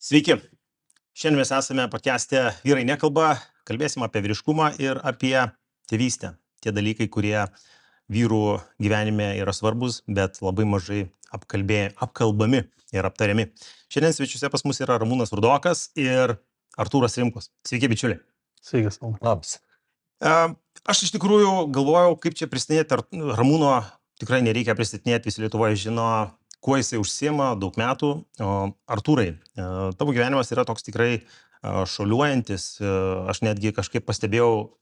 Sveiki. Šiandien mes esame podcast'e Vyrai nekalba, kalbėsim apie vyriškumą ir apie tėvystę. Tie dalykai, kurie vyrų gyvenime yra svarbus, bet labai mažai apkalbami ir aptariami. Šiandien svečiuose pas mus yra Ramūnas Rudokas ir Artūras Rimkus. Sveiki, bičiuliai. Sveikas, Labas. Aš iš tikrųjų galvojau, kaip čia pristatinėti Ramūno. Tikrai nereikia pristatinėti, visi Lietuvoje žino, kuo jisai užsiema daug metų. Artūrai, tavo gyvenimas yra toks tikrai šuoliuojantis. Aš netgi kažkaip pastebėjau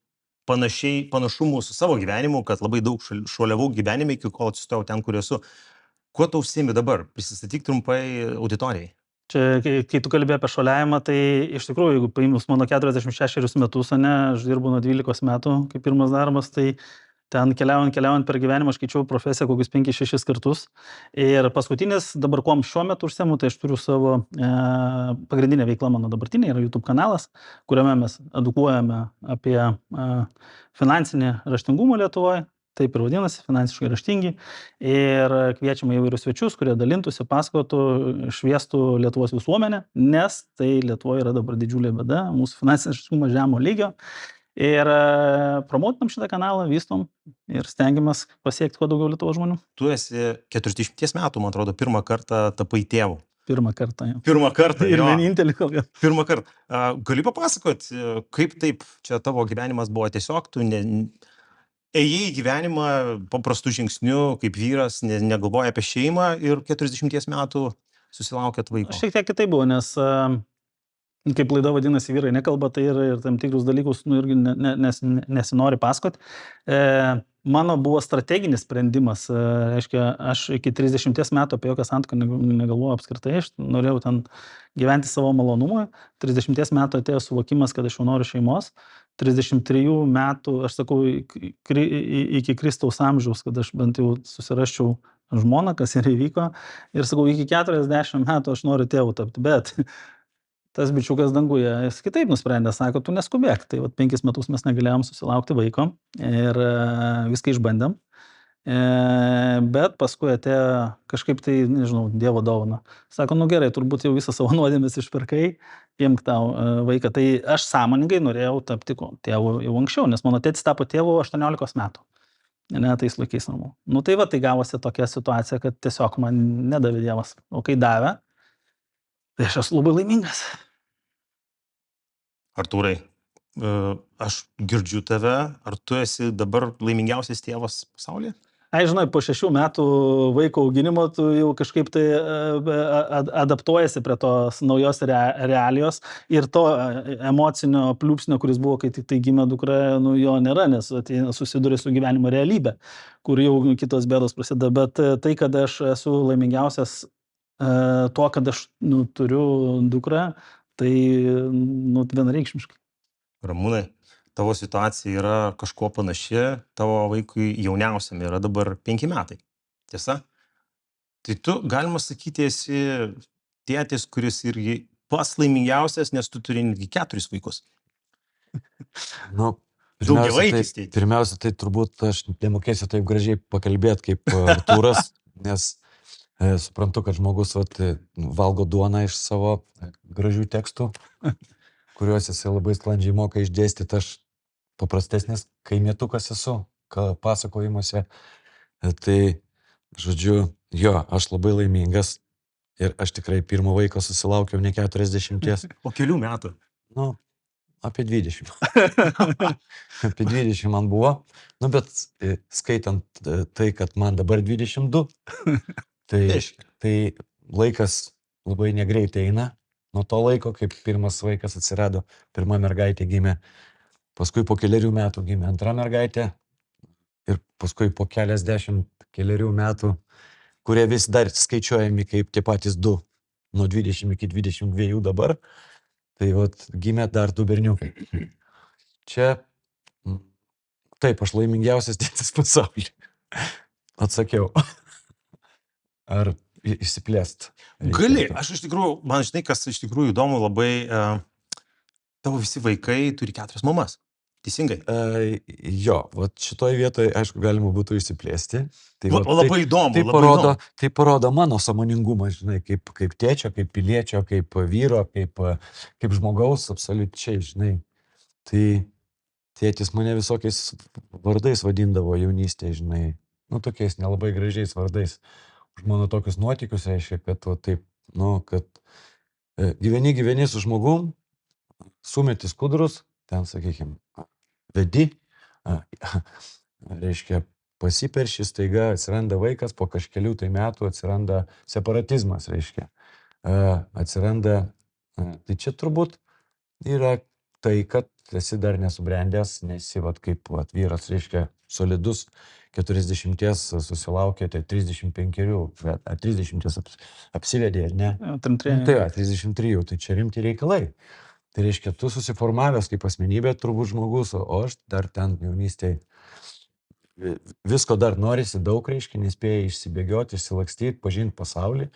panašumų su savo gyvenimu, kad labai daug šuoliavau gyvenime, iki kol atsistojau ten, kur esu. Kuo tu užsiemi dabar? Prisistatyk trumpai auditorijai. Čia, kai tu kalbėjai apie šuoliavimą, tai iš tikrųjų, jeigu paėmus mano 46 metus, aš dirbu nuo 12 metų kaip pirmas darbas, tai ten keliaujant per gyvenimą, aš keičiau profesiją kokius 5-6 kartus. Ir paskutinis, dabar kuom šiuo metu užsiemu, tai aš turiu savo pagrindinę veiklą, mano dabartinė yra YouTube kanalas, kuriame mes edukuojame apie finansinį raštingumą Lietuvoje. Taip ir vadinasi, finansiškai raštingi. Ir kviečiame įvairius svečius, kurie dalintųsi, pasakotų, šviestų Lietuvos visuomenę, nes tai Lietuvoje yra dabar didžiulė bėda, mūsų finansinis raštingumas žemo lygio. Ir promotinam šitą kanalą, vystom ir stengiamės pasiekti kuo daugiau Lietuvos žmonių. Tu esi 40 metų, man atrodo, pirmą kartą tapai tėvu. Pirmą kartą, jau. Pirmą kartą, Ir jo. vienintelį kalbą. Pirmą kartą. Gali papasakoti, kaip taip čia tavo gyvenimas buvo tiesiog, tu ėjai į gyvenimą paprastų žingsnių, kaip vyras, negalvoja apie šeimą ir 40 metų susilaukėt vaiko. Šiek tiek kitaip buvo, nes kaip laida vadinasi Vyrai nekalba, tai ir tam tikrus dalykus irgi nesinori pasakoti. Mano buvo strateginis sprendimas, reiškia, aš iki 30 metų apie jokią santuoką negalvojau apskritai, aš norėjau ten gyventi savo malonumui. 30 metų atėjo suvokimas, kad aš jau noriu šeimos. 33 metų, aš sakau, iki Kristaus amžiaus, kad aš bent jau susirasčiau žmoną, kas ir įvyko. Ir sakau, iki 40 metų aš noriu tėvu tapti, bet tas bičiukas danguje, jis kitaip nusprendė, sako, tu neskubėk. Tai 5 metus mes negalėjom susilaukti vaiko ir viską išbandėm. Bet paskui atėjo kažkaip tai, nežinau, Dievo dovana. Sako, nu gerai, turbūt jau visą savo nuodėmes išpirkai, imk tau vaiką. Tai aš sąmoningai norėjau tapti tėvu jau anksčiau, nes mano tėtis tapo tėvu 18 metų. Ne, tais laikais namų. Nu tai tai gavosi tokia situacija, kad tiesiog man nedavė Dievas. O kai davė, tai aš esu labai laimingas. Artūrai, aš girdžiu tave, ar tu esi dabar laimingiausias tėvas pasaulyje? Ai, žinai, po 6 metų vaiko auginimo tu jau kažkaip tai adaptuojasi prie tos naujos realijos ir to emocinio pliūpsnio, kuris buvo, kai tik tai gimė dukra, nu jo nėra, nes susiduria su gyvenimo realybė, kur jau kitos bėdos prasideda. Bet tai, kad aš esu laimingiausias to, kad aš turiu dukrą, tai vienareikšmiškai. Ramūnai, tavo situacija yra kažkuo panaši, tavo vaikui jauniausiam yra dabar 5 metai. Tiesa? Tai tu, galima sakyti, esi tėtis, kuris irgi pats laimingiausias, nes tu turi netgi 4 vaikus. Nu, pirmiausia, tai turbūt aš nemokėsiu taip gražiai pakalbėti kaip Artūras, nes suprantu, kad žmogus valgo duoną iš savo gražių tekstų, kuriuos jisai labai sklandžiai moka išdėstyti. Aš paprastesnis kaimietukas esu, pasakojimuose. Tai, žodžiu, jo, aš labai laimingas ir aš tikrai pirmo vaiko susilaukiau ne 40. Po kelių metų? Nu, apie 20. Apie 20 man buvo. Nu, bet skaitant tai, kad man dabar 22, tai laikas labai negreitai eina. Nuo to laiko, kaip pirmas vaikas atsirado, pirma mergaitė gimė, paskui po keliarių metų gimė antra mergaitė ir paskui po keliarių metų, kurie vis dar skaičiuojami kaip tie patys 2, nuo 20 iki 22 dabar, tai gimė dar 2 berniukai. Čia, taip, aš laimingiausias tėtis pasaulyje. Atsakiau. Ar išsiplėst? Gali, aš iš tikrųjų, man žinai, kas iš tikrųjų įdomu labai, tavo visi vaikai turi 4 mamas. Teisingai. Jo, vat šitoj vietoje, aišku, galima būtų išsiplėsti. Tai, vat, Labai įdomu, tai, labai įdomu. tai parodo mano sąmoningumą, žinai, kaip tėčio, kaip piliečio, kaip vyro, kaip žmogaus, absoliučiai, žinai. Tai tėtis mane visokiais vardais vadindavo jaunystėje, žinai. Nu, tokiais nelabai gražiais vardais. Už mano tokius nuotykius reiškia, kad va, taip, nu, kad gyveni su žmogum, sumeti skudrus, ten, sakykime, vedi, reiškia, pasiperši, staiga atsiranda vaikas, po kažkelių tai metų atsiranda separatizmas, reiškia, atsiranda, tai čia turbūt yra tai, kad esi dar nesubrendęs, nesi, vat, kaip vat, vyras, reiškia, solidus, 40 susilaukė, tai 35, bet 30 apsivedė, ar ne? Trimtrė. Tai 33, tai čia rimti reikalai. Tai reiškia, tu susiformavęs kaip asmenybė, turbūt žmogus, o aš dar ten jaunystėje visko dar norisi daug, reiškia, nespėjai išsibėgioti, išsilakstyti, pažinti pasaulį.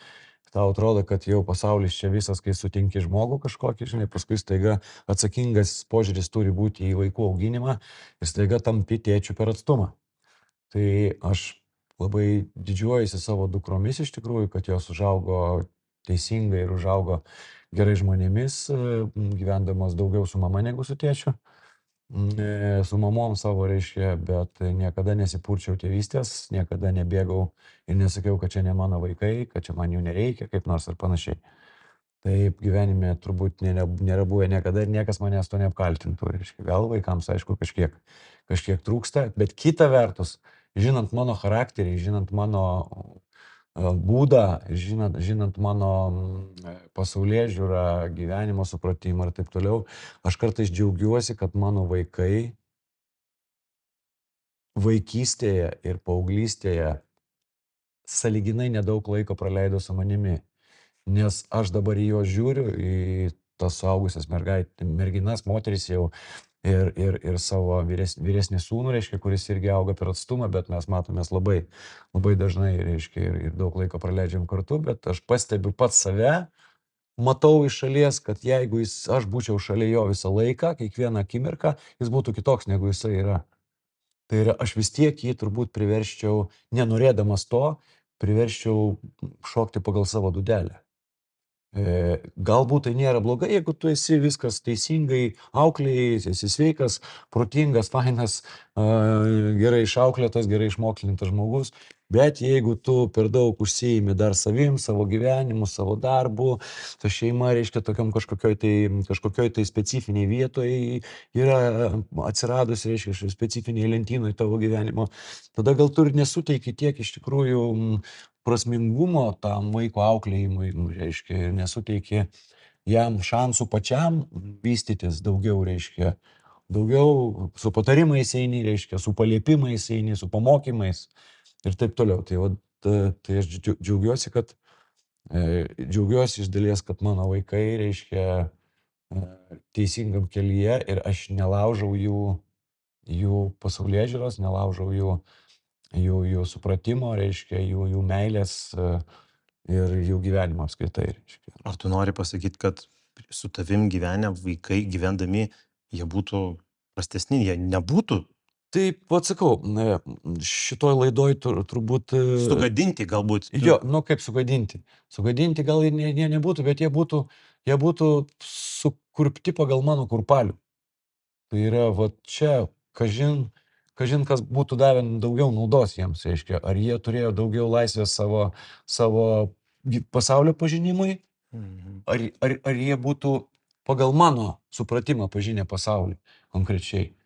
Tau atrodo, kad jau pasaulis čia visas, kai sutinki žmogų kažkokį, žinai, paskui staiga atsakingas požiūris turi būti į vaikų auginimą ir staiga tampi tėčiu per atstumą. Tai aš labai didžiuojuosi savo dukromis iš tikrųjų, kad jos užaugo teisingai ir užaugo gerai žmonėmis, gyvendamos daugiau su mama negu su tėčiu. Su mamom savo reiškia, bet niekada nesipurčiau tėvystės, niekada nebėgau ir nesakiau, kad čia ne mano vaikai, kad čia man jų nereikia, kaip nors ar panašiai. Taip gyvenime turbūt nėra buvę niekada ir niekas manęs to neapkaltintų. Reiškia, gal vaikams, aišku, kažkiek trūksta, bet kita vertus, žinant mano charakterį, žinant mano būdą, žinant mano pasaulėžiūrą, gyvenimo supratimą ir taip toliau, aš kartais džiaugiuosi, kad mano vaikai vaikystėje ir paauglystėje sąlyginai nedaug laiko praleido su manimi, nes aš dabar į juos žiūriu, į tas suaugusias merginas, moteris jau ir savo vyresnį sūnų, reiškia, kuris irgi auga per atstumą, bet mes matomės labai dažnai, reiškia, ir daug laiko praleidžiam kartu, bet aš pastebiu pats save, matau iš šalies, kad jeigu aš būčiau šalia jo visą laiką, kiekvieną akimirką, jis būtų kitoks, negu jisai yra. Tai yra, aš vis tiek jį turbūt priversčiau, nenorėdamas to, priversčiau šokti pagal savo dūdelę. Galbūt tai nėra blogai, jeigu tu esi viskas teisingai auklėjai, esi sveikas, protingas, fainas, gerai išauklėtas, gerai išmokslintas žmogus, bet jeigu tu per daug užsiimi dar savim, savo gyvenimu, savo darbu, ta šeima, reiškia, tokiam kažkokioj tai specifiniai vietoje yra atsiradusi, reiškia, specifiniai lentynoj tavo gyvenimo, tada gal tu ir nesuteiki tiek iš tikrųjų prasmingumo tam vaiko auklėjimui, reiškia, nesuteiki jam šansų pačiam vystytis daugiau, reiškia, daugiau su patarimais eini, reiškia, su paliepimais eini, su pamokymais ir taip toliau. Tai aš džiaugiuosi, iš dalies, kad mano vaikai, reiškia, teisingam kelyje ir aš nelaužau jų pasaulėžiūros, nelaužau jų supratimo, reiškia, jų meilės ir jų gyvenimo apskritai. Reiškia. Ar tu nori pasakyti, kad su tavim gyvenę vaikai gyvendami, jie būtų prastesni, jie nebūtų? Taip, atsakau, šitoj laidoj turbūt... Sugadinti galbūt. Jo, kaip sugadinti. Sugadinti gal jie nebūtų, bet jie būtų sukurpti pagal mano kurpalių. Tai yra, va čia, kažin kas būtų davę daugiau naudos jiems, reiškia, ar jie turėjo daugiau laisvės savo pasaulio pažinimui, ar jie būtų pagal mano supratimą pažinę pasaulį konkrečiai.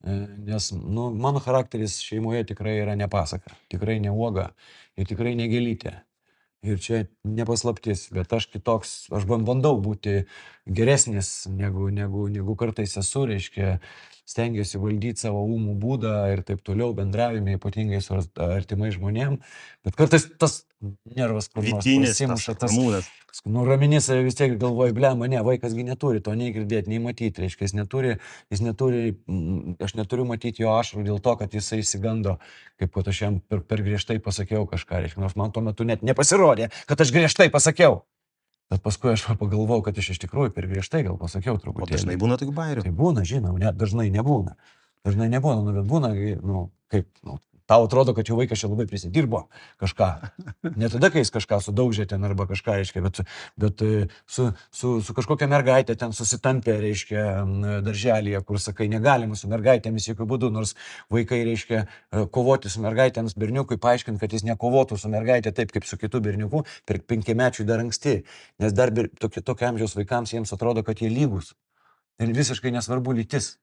Nes mano charakteris šeimoje tikrai yra ne pasaka, tikrai ne uoga ir tikrai ne gėlytė. Ir čia nepaslaptis, bet aš kitoks, aš bandau būti geresnis negu kartais esu, reiškia, stengiuosi valdyti savo ūmų būdą ir taip toliau, bendravime, ypatingai su artimai žmonėm, bet kartais tas nervas kur nors prasimuša, tas nuramini save vis tiek galvoji, blema, ne, vaikasgi neturi to nei girdėti, nei matyti, reiškia, aš neturiu matyti jo ašarų dėl to, kad jisai išsigando, kaip kad aš jam per griežtai pasakiau kažką, reiškia, nors man tuo metu net nepasirodė, kad aš griežtai pasakiau. Bet paskui aš pagalvojau, kad aš iš tikrųjų per griežtai gal pasakiau O truputį. dažnai būna tokių bairių. Tai būna, žinau, net dažnai nebūna. Dažnai nebūna, nu, bet būna, nu, kaip, nu, tau atrodo, kad jau vaikas čia labai prisidirbo kažką. Ne tada, kai jis kažką sudaužė ten arba kažką, reiškia, bet su kažkokia mergaitė ten susitampė, reiškia, darželėje, kur sakai, negalima su mergaitėmis jokių būdų, nors vaikai, reiškia, kovoti su mergaitėms berniukui, paaiškinti, kad jis nekovotų su mergaitė taip, kaip su kitu berniuku, per 5-mečių dar anksti, nes dar tokio amžiaus vaikams jiems atrodo, kad jie lygus. Ir visiškai nesvarbu lytis.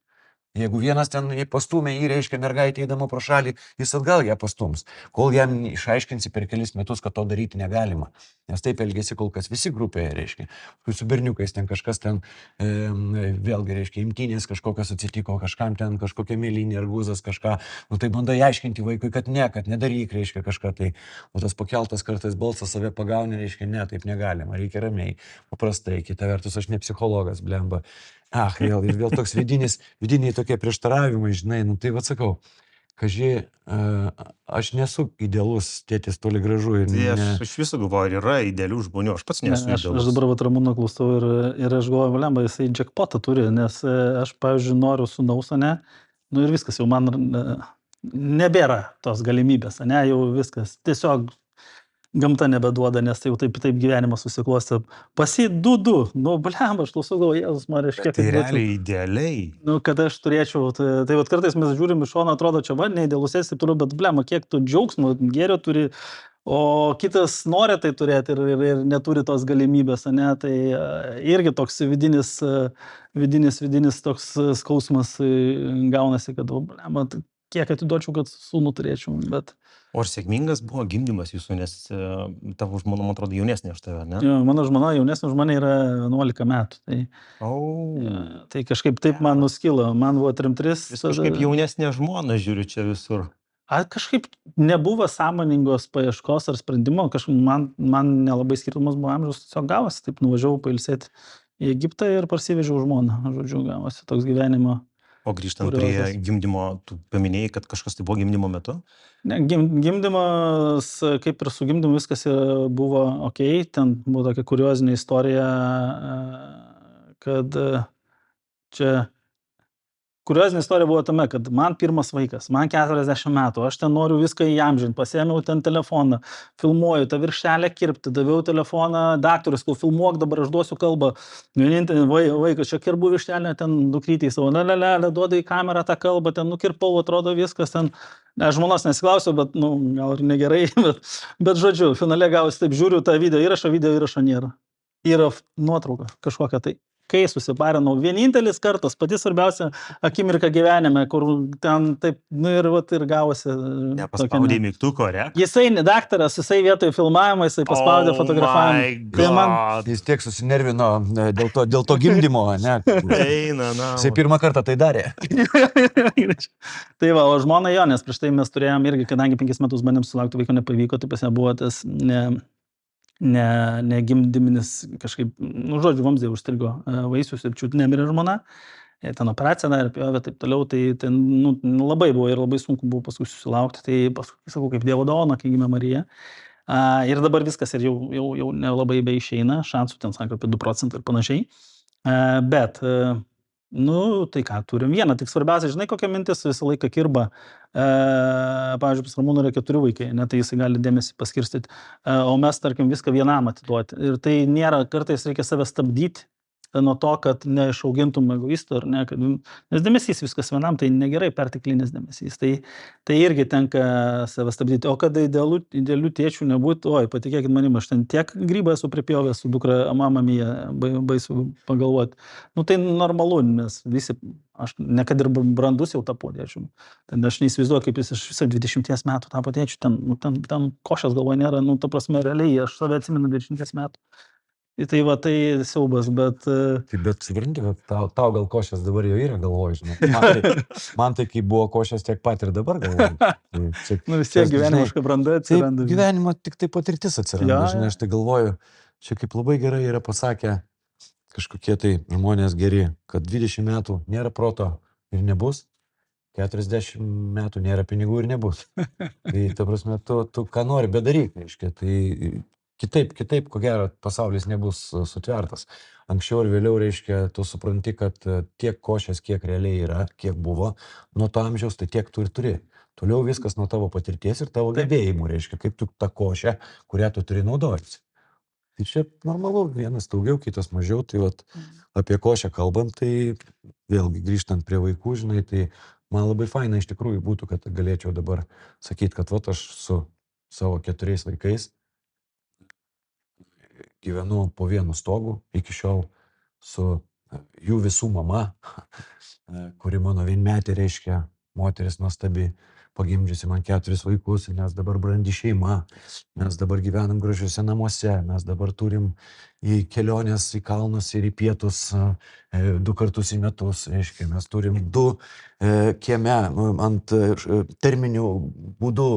Jeigu vienas ten pastumė jį, reiškia, mergaitė eidama pro šalį, jis atgal ją pastums, kol jam išaiškinsi per kelis metus, kad to daryti negalima. Nes taip elgėsi kol kas visi grupėje, reiškia. Su berniukais ten kažkas ten, vėlgi, reiškia, imtynės kažkokios atsitiko, kažkam ten kažkokia mėlynė ar guzas kažką. Nu tai bandai aiškinti vaikui, kad nedaryk, reiškia, kažką tai. O tas pakeltas kartais balsas save pagauni, reiškia, ne, taip negalima, reikia ramiai, paprastai. Kita vertus, aš ne psichologas, blemba. Vėl toks vidiniai tokie prieštaravimai, žinai, nu tai atsakau, kaži, aš nesu idealus tėtis toli gražu. Tai aš visą galvoju, ar yra idealių žmonių, aš pats nesu Aš idealus. dabar Ramūno klausau ir aš galvoju, valemba, jisai jackpotą turi, nes aš, pavyzdžiui, noriu sūnaus, ne, nu ir viskas, jau man nebėra tos galimybės, ne, jau viskas, tiesiog gamta nebeduoda, nes jau taip gyvenimas susiklostė. Pasi 2-2, nu, blemba, aš klausau, galvoju, Jėzus, man reiškia, Tai realiai idealiai. Nu, kad aš turėčiau, tai vat kartais mes žiūrim iš šono, atrodo, čia va, neįdėlusės, taip turiu, bet blemba, kiek tu džiaugsmo, gėrio turi, o kitas nori tai turėti ir neturi tos galimybės, ne, tai irgi toks vidinis toks skausmas gaunasi, kad, blemba, kiek atiduočiau, kad sūnų turėčiau, bet... O ar sėkmingas buvo gimdymas jūsų, nes tavo žmona, man atrodo, jaunesnė už tave, ne? Jo, mano žmona jaunesnė už mane yra 11 metų. Tai kažkaip taip man nuskilo, man buvo 3-3. Vis kažkaip jaunesnė žmona žiūriu čia visur. Kažkaip nebuvo sąmoningos paieškos ar sprendimo, kažkaip man nelabai skirtumas buvo amžius, tiesiog gavosi, taip nuvažiavau pailsėti į Egiptą ir parsivežiau žmoną, žodžiu, gavosi toks gyvenimo. O grįžtant prie gimdymo, tu paminėjai, kad kažkas tai buvo gimdymo metu? Ne, gimdymas, kaip ir su gimdymu viskas buvo okei, ten buvo tokia kuriozinė istorija, kad čia... Kuriozinė istorija buvo tame, kad man pirmas vaikas, man 40 metų, aš ten noriu viską įamžinti, pasiėmiau ten telefoną, filmuoju, tą viršelę kirpti, daviau telefoną daktarui, sakau, filmuok, dabar aš duosiu kalbą, vienintelį vaikas, čia kirbu viršelę, ten dukrytį savo, duoda į kamerą tą kalbą, ten nukirpau, atrodo viskas ten, žmonos nesiklausiu, bet, nu, gal ir negerai, bet žodžiu, finale gausi, taip žiūriu tą video įrašo nėra. Yra nuotrauka kažkokia tai. Kai susiparinau, vienintelis kartas, pati svarbiausia akimirka gyvenime, kur ten taip, nu ir gavosi. Nepaspaudė mygtuko, re? Jisai, daktaras, jisai vietoj filmavimo, jisai paspaudė fotografavimą. Jis tiek susinervino dėl to gimdymo, ne? Eina, na. Jisai pirmą kartą tai darė. Tai va, o žmona jo, nes prieš tai mes turėjom irgi, kadangi 5 metus bandėm sulaukti vaiko, nepavyko, tai pas ją buvo tas negimdyminis kažkaip, nu, žodžiu, vamzdė užstrigo vaisius ir čiut nemirė žmona, ten operacija ir pjovė taip toliau, tai ten, nu, labai buvo ir labai sunku buvo paskui susilaukti, tai paskui, sakau, kaip Dievo dovana, kai gimė Marija. Ir dabar viskas ir jau nelabai beišeina, šansų ten sako apie 2% ir panašiai, bet... Nu, tai ką, turim vieną, tik svarbiausia, žinai, kokia mintis visą laiką kirba. Pavyzdžiui, pas Ramūną yra 4 vaikai, ne, tai jisai gali dėmesį paskirstyti, o mes, tarkim, viską vienam atiduoti. Ir tai nėra, kartais reikia save stabdyti nuo to, kad neišaugintum egoistų, ar ne, kad, nes dėmesys viskas vienam, tai negerai perteklinis dėmesys. Tai irgi tenka save stabdyti. O kad idealių tėčių nebūtų, oi, patikėkit manim, aš ten tiek grybą esu pripjovęs su dukra, mama mija, baisu pagalvoti. Nu tai normalu, nes visi, aš nekad ir brandus jau tapo tėčiu. Ten aš neįsivaizduoju, kaip jis iš viso 20 metų tapo tėčiu, ten košės galvoje nėra, nu ta prasme, realiai, aš save atsimenu 20 metų. Tai va, tai siaubas, bet... Bet supranti, kad tau gal košės dabar jau yra galvoj, žinai. Man tai kai buvo košės tiek pat ir dabar galvoj. Nu vis tiek gyvenimiška branda atsiranda. Gyvenimo tik tai patirtis atsiranda, žinai, aš tai galvoju, čia kaip labai gerai yra pasakę kažkokie tai žmonės geri, kad 20 metų nėra proto ir nebus, 40 metų nėra pinigų ir nebus. Tai ta prasme, tu ką nori bedaryk, reiškia, tai... kitaip, ko gero, pasaulis nebus sutvertas. Anksčiau ir vėliau, reiškia, tu supranti, kad tiek košės, kiek realiai yra, kiek buvo nuo to amžiaus, tai tiek tu ir turi. Toliau viskas nuo tavo patirties ir tavo Taip. gebėjimų, reiškia, kaip tu tą košę, kurią tu turi naudotis. Tai čia normalu, vienas daugiau, kitas mažiau, tai vat, apie košę kalbant, tai vėlgi grįžtant prie vaikų, žinai, tai man labai faina iš tikrųjų būtų, kad galėčiau dabar sakyti, kad vat aš su savo 4 vaikais gyvenu po vienu stogu iki šiol su jų visų mama, kuri mano vienmetė, reiškia, moteris nuostabi, pagimdžiusi man 4 vaikus, mes dabar brandi šeima, mes dabar gyvenam gražiuose namuose, mes dabar turim į keliones į kalnus ir į pietus 2 kartus į metus, reiškia, mes turim 2 kieme ant terminių būdų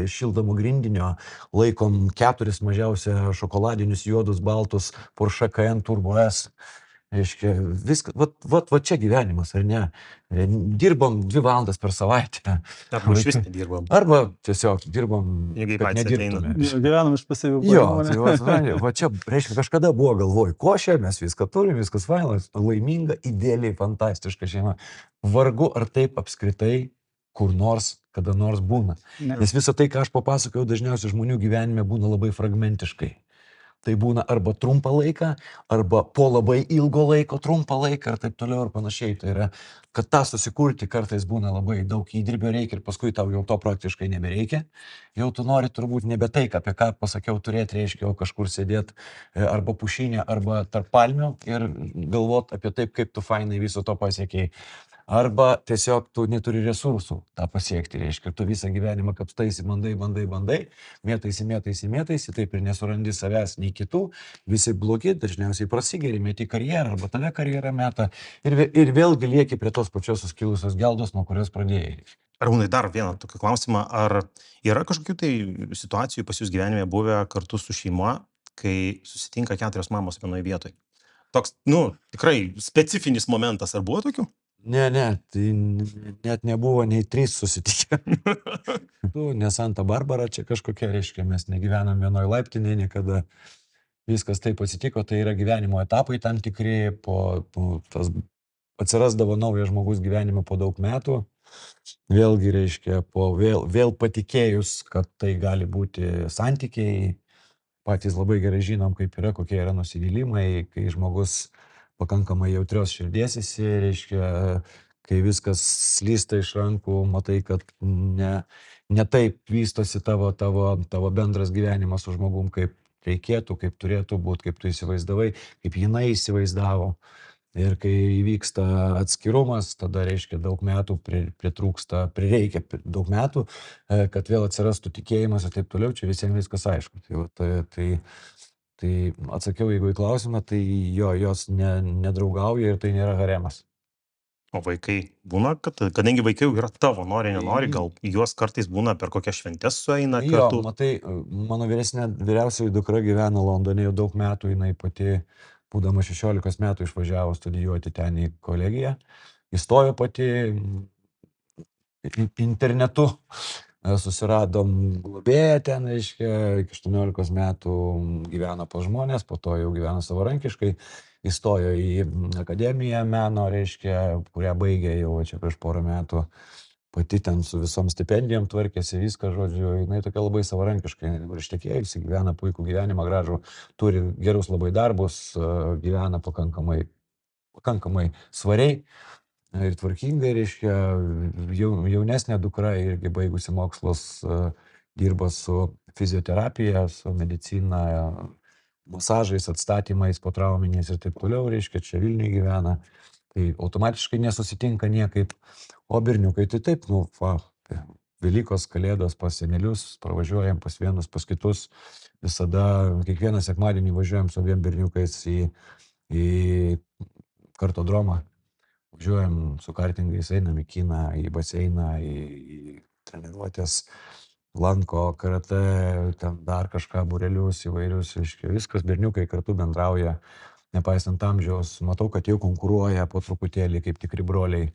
šildomų grindinio, laikom 4 mažiausia šokoladinius juodus baltus Porsche Cayenne Turbo S. Reiškia, viskas, va čia gyvenimas, ar ne? Dirbam 2 valandas per savaitę. Arba iš vis nedirbam. Arba tiesiog dirbam, Pinigai kad patys nedirbtume. Gyvenam iš pasyvių Jo, pajamų, tai ne? va čia, reiškia, kažkada buvo galvoj, košė, mes viską turim, viskas fainas, laiminga, idealiai, fantastiška šeima. Vargu ar taip apskritai kur nors, kada nors būna. Ne. Nes visą tai, ką aš papasakojau, dažniausiai žmonių gyvenime būna labai fragmentiškai. Tai būna arba trumpą laiką, arba po labai ilgo laiko trumpą laiką ir taip toliau ir panašiai. Tai yra, kad tą susikurti kartais būna labai daug įdirbio reikia ir paskui tau jau to praktiškai nebereikia. Jau tu nori turbūt nebe tai, apie ką pasakiau turėti, reiškia, o kažkur sėdėti arba pušinė, arba tarp palmių ir galvoti apie taip, kaip tu fainai viso to pasiekiai. Arba tiesiog tu neturi resursų tą pasiekti, reiškia, tu visą gyvenimą kapstaisi, bandai, mėtaisi, taip ir nesurandi savęs nei kitų, visi blogi, dažniausiai prasigeri, meti karjerą arba tave karjerą meta ir vėlgi lieki prie tos pačios suskilusios geldos, nuo kurios pradėjai. Arūnai, dar vieną tokį klausimą, ar yra kažkokių tai situacijų pas jūs gyvenime buvę kartu su šeima, kai susitinka 4 mamos vienoje vietoje? Toks, tikrai specifinis momentas, ar buvo tokių? Ne, tai net nebuvo nei 3 susitikę. Ne Santa Barbara čia kažkokia, reiškia, mes negyvenam vienoje laiptinėje niekada. Viskas taip atsitiko, tai yra gyvenimo etapai tam tikri, tas atsirasdavo naujas žmogus gyvenime po daug metų. Vėlgi, reiškia, vėl patikėjus, kad tai gali būti santykiai, patys labai gerai žinom, kaip yra, kokie yra nusivylimai, kai žmogus pakankamai jautrios širdies esi, reiškia, kai viskas slysta iš rankų, matai, kad ne taip vystosi tavo bendras gyvenimas su žmogum, kaip reikėtų, kaip turėtų būti, kaip tu įsivaizdavai, kaip jinai įsivaizdavo. Ir kai įvyksta atskirumas, tada reiškia daug metų prireikia daug metų, kad vėl atsirastų tikėjimas ir taip toliau, čia visiems viskas aišku. Tai atsakiau, jeigu į klausimą, tai jos nedraugauja ir tai nėra haremas. O vaikai būna, kadangi vaikai jau yra tavo, nenori, gal juos kartais būna per kokias šventes sueina kartu? Jo, matai, mano vyriausioji dukra gyvena Londone jau daug metų, jinai pati, būdama 16 metų, išvažiavo studijuoti ten į kolegiją, įstojo pati internetu. Susiradom globėją ten, reiškia, iki 18 metų gyveno pas žmonės, po to jau gyveno savarankiškai, įstojo į akademiją meno, reiškia, kurią baigė jau čia prieš porą metų, pati ten su visom stipendijom tvarkėsi, viską, žodžiu, jinai tokia labai savarankiškai, ištekėjusi, gyvena puikų gyvenimą, gražų, turi gerus labai darbus, gyvena pakankamai svariai. Ir tvarkingai, reiškia, jaunesnė dukra irgi baigusi mokslus, dirba su fizioterapija, su medicina, masažais, atstatymais, potrauminiais ir taip toliau, reiškia, čia Vilniuje gyvena. Tai automatiškai nesusitinka niekaip. O berniukai tai taip, Velykos, Kalėdos pas senelius, pravažiuojam pas vienus, pas kitus. Visada, kiekvieną sekmadienį važiuojam su abiem berniukais į kartodromą. Važiuojam su kartingais, einam į kiną, į baseiną, į treniruotės, lanko, karate, ten dar kažką, būrelius įvairius, viskas, berniukai kartu bendrauja, nepaisant amžiaus, matau, kad jau konkuruoja po truputėlį kaip tikri broliai.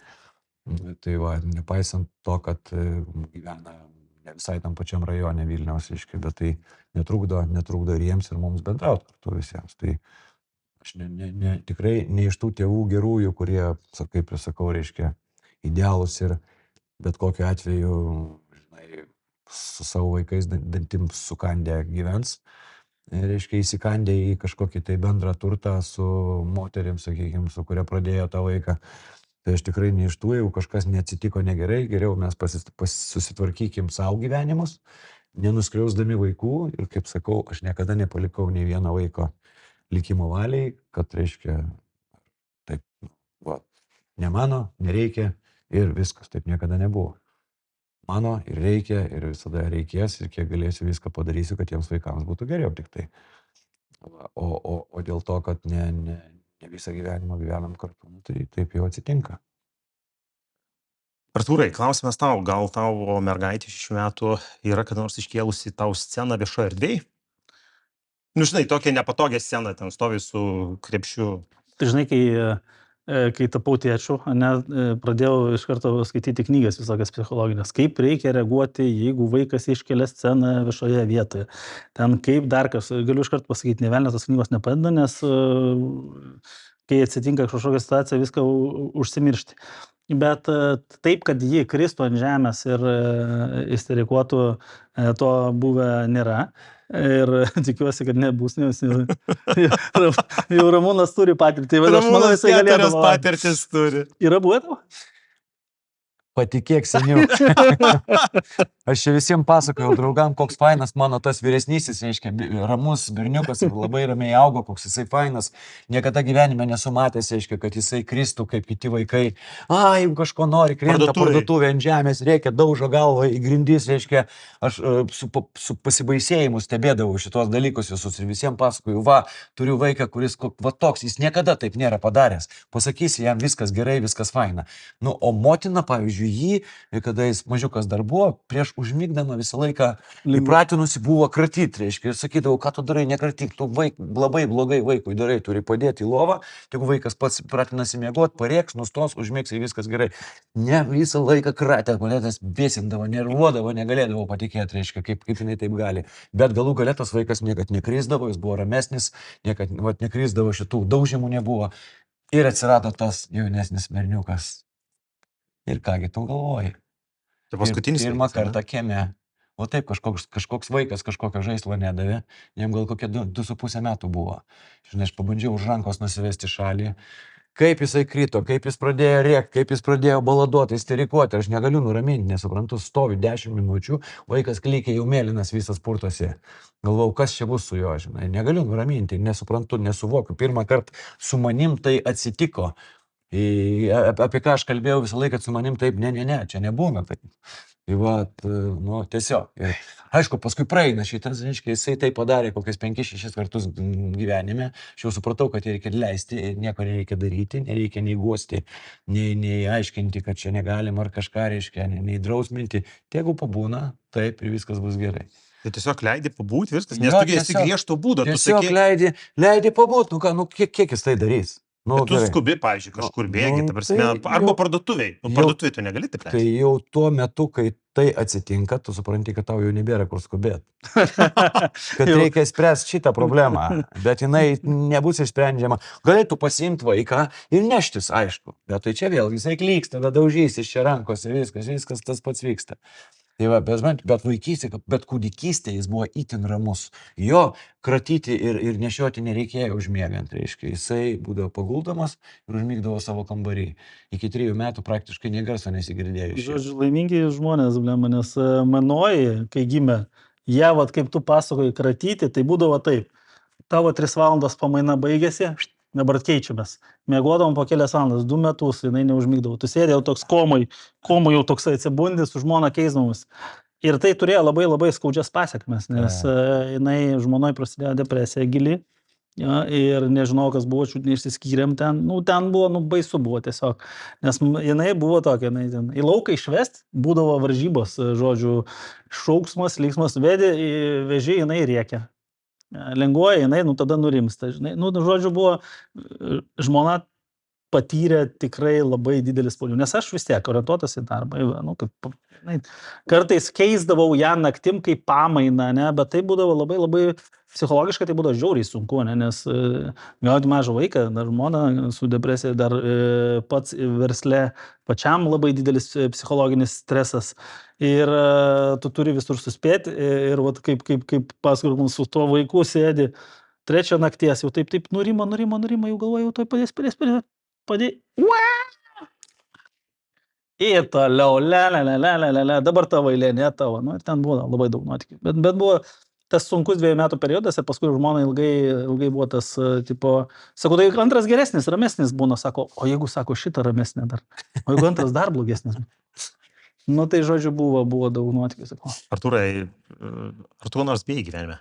Tai va, nepaisant to, kad gyvena ne visai tam pačiam rajone Vilniaus, reiškia, bet tai netrukdo ir jiems, ir mums bendrauti kartu visiems. Tai aš tikrai ne iš tų tėvų gerųjų, kurie, kaip ir sakau, reiškia, idealus ir bet kokiu atveju, žinai, su savo vaikais dantim sukandę gyvens, reiškia, įsikandė į kažkokį tai bendrą turtą su moterim, sakykime, su kuria pradėjo tą vaiką. Tai aš tikrai ne iš tų, jeigu kažkas neatsitiko negerai, geriau mes susitvarkykim savo gyvenimus, nenuskriausdami vaikų ir, kaip sakau, aš niekada nepalikau nei vieno vaiko likimo valiai, kad, reiškia, taip, va, ne mano, nereikia ir viskas, taip niekada nebuvo. Mano ir reikia, ir visada reikės, ir kiek galėsiu viską padarysiu, kad jiems vaikams būtų geriau tik tai. O dėl to, kad ne visą gyvenimą gyvenam kartu, tai taip jau atsitinka. Artūrai, klausimas tau, gal tavo mergaitė 6 metų yra kada nors iškėlusi tau sceną viešoje erdvėje? Nu, žinai, tokia nepatogia scena, ten stovi su krepšiu. Tai žinai, kai tapau tėčiu, pradėjau iš karto skaityti knygas visokias psichologinės, kaip reikia reaguoti, jeigu vaikas iškelia sceną viešoje vietoje. Ten kaip dar kas, galiu iš karto pasakyti, ne velnias tos knygos nepadeda, nes kai atsitinka kažkokia situacija, viską užsimiršti. Bet taip, kad ji kristų ant žemės ir isterikuotų, to buvę nėra. Ir tikiuosi, kad nebus, nes jau Ramūnas turi patirtį. Ramūnas 4 patirtis turi. Yra buvę tavo? Patikėk, seniau. Aš čia visiems pasakojau draugam, koks fainas mano tas vyresnysis, reiškia, ramus berniukas, labai ramiai augo, koks jisai fainas. Niekada gyvenime nesu matęs, reiškia, kad jisai kristų kaip kiti vaikai. Jeigu kažko nori, krenta parduotuvė ant žemės, reikia daužo galvą į grindis, reiškia, aš su pasibaisėjimu stebėdavau šitos dalykus visus ir visiems pasakoju, turiu vaiką, kuris toks, jis niekada taip nėra padaręs. Pasakysi, jam viskas gerai, viskas faina. Nu, o motina, pavyzdžiui, jį, kada jis mažiukas dar buvo, prieš užmigdama visą laiką įpratinusi buvo kratyti, reiškia, ir sakydavau, ką tu darai, nekratyk, tu labai blogai vaikui darai, turi padėti į lovą, jeigu vaikas pats pratinasi miegoti, parėks, nustos, užmigs ir viskas gerai. Ne visą laiką kratė, manęs bėsindavo, nervuodavo, negalėdavo patikėti, reiškia, kaip jinai taip gali. Bet galų gale tas vaikas niekad nekrisdavo, jis buvo ramesnis, niekad nekrisdavo, šitų daužimų nebuvo. Ir atsirado tas jaunesnis berniukas. Ir kągi tu galvoji? Tai paskutinis Pirmą kartą kieme. O taip, kažkoks vaikas kažkokio žaislo nedavė. Jam gal kokie 2,5 metų buvo. Žinai, aš pabandžiau už rankos nusivesti šalį. Kaip jisai krito, kaip jis pradėjo rėkti, kaip jis pradėjo baladuoti, isterikuoti. Aš negaliu nuraminti, nesuprantu, stovi 10 minučių, vaikas klykia jau mėlynas visas purtosi. Galvau, kas čia bus su juo, žinai. Negaliu nuraminti, nesuprantu, nesuvokiu. Pirmą kartą su manim tai atsitiko. Apie ką aš kalbėjau visą laiką su manim, taip, ne, čia nebūna taip. Tai tiesiog. Ir, aišku, paskui praeina šitas, reiškia, jisai tai padarė kokias 5-6 kartus gyvenime. Aš jau supratau, kad reikia leisti, nieko nereikia daryti, nereikia nei guosti, nei aiškinti, kad čia negalim ar kažką, reiškia, nei drausminti. Tegu pabūna, taip ir viskas bus gerai. Tai tiesiog leidi pabūti viskas, nes tu esi griežto būdo. Tiesiog leidi pabūti, kiek jis tai darys. Tu skubi, pavyzdžiui, kažkur bėgi, ta prasme, arba parduotuviai. Parduotuviai tu negali taip leisti. Tai jau tuo metu, kai tai atsitinka, tu supranti, kad tau jau nebėra kur skubėti. Kad reikia spręsti šitą problemą, bet jinai nebus išsprendžiama. Galėtų pasiimti vaiką ir neštis, aišku. Bet tai čia vėl, jisai klyks, tada daužys iš čia rankose, viskas tas pats vyksta. Tai va, bet vaikystė, bet kūdikystė jis buvo itin ramus. Jo kratyti ir nešioti nereikėjo užmiegant, reiškia. Jisai būdavo paguldamas ir užmigdavo savo kambarį. Iki 3 metų praktiškai nė garso nesigirdėjo. Žodžiu, laimingi žmonės, nes manoji, kai gimė, jie, kaip tu pasakoji, kratyti, tai būdavo taip. Tavo 3 valandos pamaina baigėsi, dabar keičiamės. Miegodavom po kelias valandas, 2 metus, jinai neužmigdavo. Tu sėdėjau toks komai jau toksai atsibundi, su žmona keisdamas. Ir tai turėjo labai labai skaudžias pasekmes, nes jinai žmonoj prasidėjo depresija gili. Ja, ir nežinau, kas buvo, čiut neišsiskyrėm ten. Ten buvo, baisu buvo tiesiog. Nes jinai buvo tokia, į lauką išvest, būdavo varžybos, žodžiu, šauksmas, lygsmas, veži, jinai rėkia. Lengvoja, jinai, tada nurimsta, žinai. Žodžiu, buvo žmona patyrė tikrai labai didelį spaudimą, nes aš vis tiek orientuotas į darbą, kartais keisdavau ją naktim kaip pamainą, ne, bet tai būdavo labai labai psichologiškai, tai būdavo žiauriai sunku, ne, nes gauti mažą vaiką, dar žmona su depresija, dar pats versle, pačiam labai didelis psichologinis stresas ir tu turi visur suspėti ir vat, kaip paskui su tuo vaiku sėdi 3 nakties, jau taip nurimo, jau galvoju, jau tai padės. Ir toliau, dabar tavo eilė, ne tavo. Nu, ir ten buvo labai daug nuotykių. Bet buvo tas sunkus 2 metų periodas ir paskui žmona ilgai buvo tas, tipo, sako, tai antras geresnis, ramesnis būna, sako, o jeigu, sako, šitą ramesnė dar, o jeigu antras dar blogesnis. Nu, tai žodžiu, buvo daug nuotykių, sako. Artūrai, ar tu ko nors bijai gyvenime?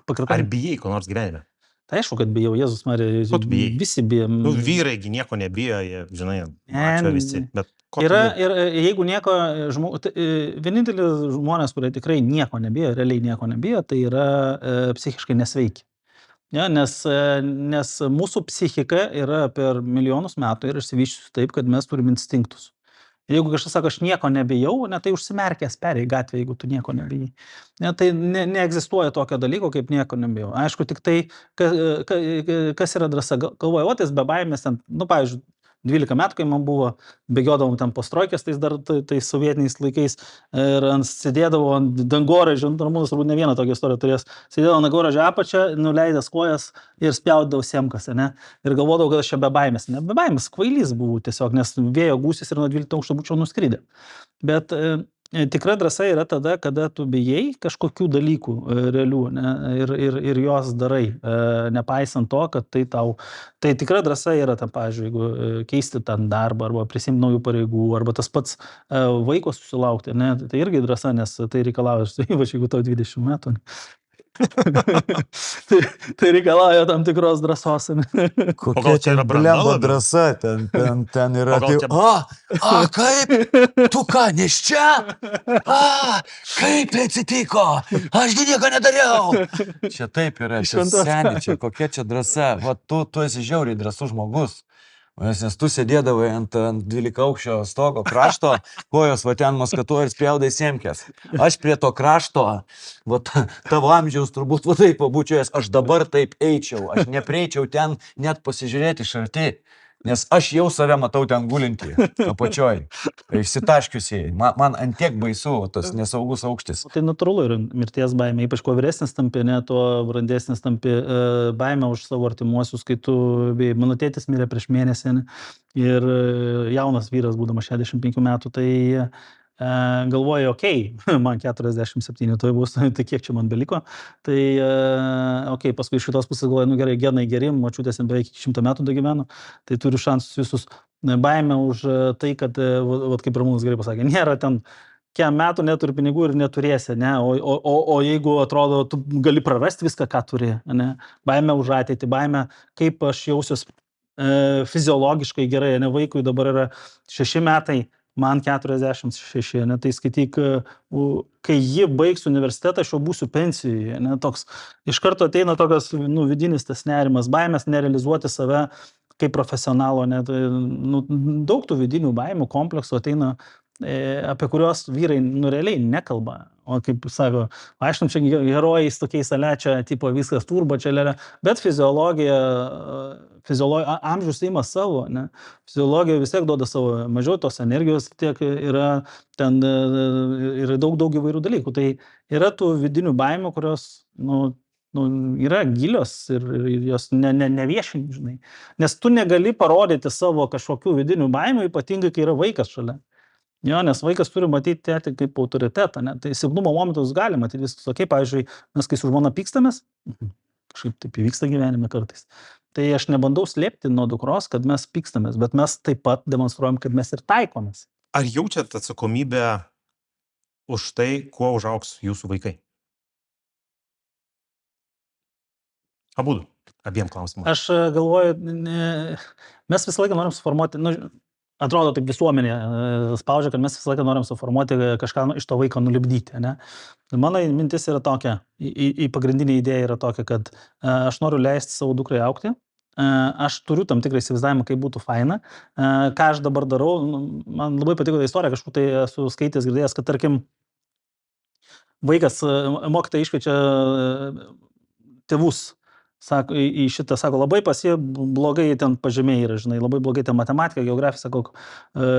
Pakartai. Ar bijai ko nors gyvenime? Tai aišku, kad bijau, Jėzus Marija, Ko tu bijai? visi bijom. Nu, vyrai gi nieko nebijo, jie, žinai, mačio visi, bet ko tu Yra, bijai? ir jeigu nieko, vienintelis žmonės, kurie tikrai nieko nebijo, realiai nieko nebijo, tai yra psichiškai nesveiki. Ja, nes mūsų psichika yra per milijonus metų ir išsivysčiusi taip, kad mes turim instinktus. Jeigu kažkas sako, aš nieko nebijau, ne, tai užsimerkęs perėjai gatvę, jeigu tu nieko nebijai. Ne, tai neegzistuoja tokio dalyko, kaip nieko nebijau. Aišku, tik tai, kas yra drąsa. Galvoju, o tais be baimės, ten, nu, pavyzdžiui, 12 metų, kai man buvo, bėgiodavom ten po strojkės, tais sovietiniais laikais ir sėdėdavo ant dangoraižio, Ramūnas turbūt ne vieną tokią istoriją turės, sėdėdavo ant dangoraižio apačią, nuleidęs kojas ir spjaudavau semkas, ne? Ir galvodavau, kad aš čia be baimės. Ne, be baimės, kvailys buvau tiesiog, nes vėjo gūsis ir nuo 12 aukštų būčiau nuskridę. Bet tikra drąsa yra tada, kada tu bijai kažkokių dalykų realių, ne, ir jos darai, nepaisant to, kad tai tau, tai tikra drąsa yra, tam, pavyzdžiui, jeigu keisti ten darbą, arba prisimti naujų pareigų, arba tas pats vaiko susilaukti, ne, tai irgi drąsa, nes tai reikalauja, ypač jeigu tau 20 metų. tai reikalauja tam tikros drąsos. Kokia gal čia čia yra branda blemba labiau? drąsa, ten yra. O gal čia- Kaip? Tu ką, nes čia? Kaip tai atsitiko? Ašgi nieko nedariau. Čia taip yra, čia Šventos. seniai, čia kokia čia drąsa. Va, tu esi žiauriai drąsus žmogus. Nes tu sėdėdavai ant 12 aukščio stogo krašto, kojos va ten maskatuoja ir spjaudai semkės. Aš prie to krašto, va tavo amžiaus turbūt va taip pabūčiojęs, aš dabar taip eičiau, aš neprieičiau ten net pasižiūrėti iš arti, nes aš jau save matau ten gulintį, apačioj, išsitaškiusiai. Man antiek baisu tas nesaugus aukštis. Tai natūralu yra mirties baimė, ypač kuo vyresnis tampi, ne, tuo brandesnis tampi baimė už savo artimuosius, kai tu, mano tėtis mirė prieš mėnesį, ne, ir jaunas vyras, būdamas 65 metų, tai galvoju, man 47, tai bus, tai kiek čia man beliko, tai paskui iš šitos pusės galvoju, nu gerai, genai geri, močiutės beveik 100 metų dagyveno, tai turiu šansus visus. Baimę už tai, kad, kaip Ramūnas gerai pasakė, nėra ten kiek metų neturi pinigų ir neturėsi, ne, o jeigu atrodo, tu gali prarasti viską, ką turi, ne, baimę už ateitį, baimę, kaip aš jausiuos fiziologiškai gerai, ne, vaikui dabar yra 6 metai, man 46, ne, tai skaityk, kai ji baigs universitetą, aš jau būsiu pensijoje, ne, toks, iš karto ateina tokios, nu, vidinis tas nerimas, baimės nerealizuoti save kaip profesionalo, ne, tai, nu, daug tų vidinių baimių, kompleksų ateina, apie kuriuos vyrai, nu, realiai nekalba, o kaip sako, aiškinam čia herojais tokiais alečia, tipo viskas turba čia lėlė, bet fiziologija, amžius ima savo, ne, fiziologija vis tiek duoda savo, mažiau tos energijos tiek yra, ten yra daug įvairių dalykų, tai yra tų vidinių baimių, kurios, nu, yra gilios ir jos neviešini, žinai, nes tu negali parodyti savo kažkokių vidinių baimių, ypatingai, kai yra vaikas šalia. Jo, nes vaikas turi matyti tėtį kaip autoritetą, ne? Tai silpnumo momentus gali matyti viskas. Pavyzdžiui, mes kai su žmona pykstamės, kažkaip taip įvyksta gyvenime kartais, tai aš nebandau slėpti nuo dukros, kad mes pykstamės, bet mes taip pat demonstruojam, kad mes ir taikomės. Ar jaučiat atsakomybę už tai, kuo užaugs jūsų vaikai? Abudu, abiem klausimams. Aš galvoju, mes visą laiką norim suformuoti, nu, atrodo, taip visuomenė spaudžia, kad mes visą laiką norim suformuoti kažką iš to vaiko nulipdyti, ne? Mano mintis yra tokia, į pagrindinė idėja yra tokia, kad aš noriu leisti savo dukrai augti, aš turiu tam tikrą įsivaizdavimą, kaip būtų faina. Ką aš dabar darau, man labai patiko ta istorija, kažkur tai esu skaitęs, girdėjęs, kad tarkim vaikas, mokytoja iškviečia tėvus, sako, į šitą, sako, labai pas jie blogai ten pažymiai yra, žinai, labai blogai ten matematika, geografija, sako,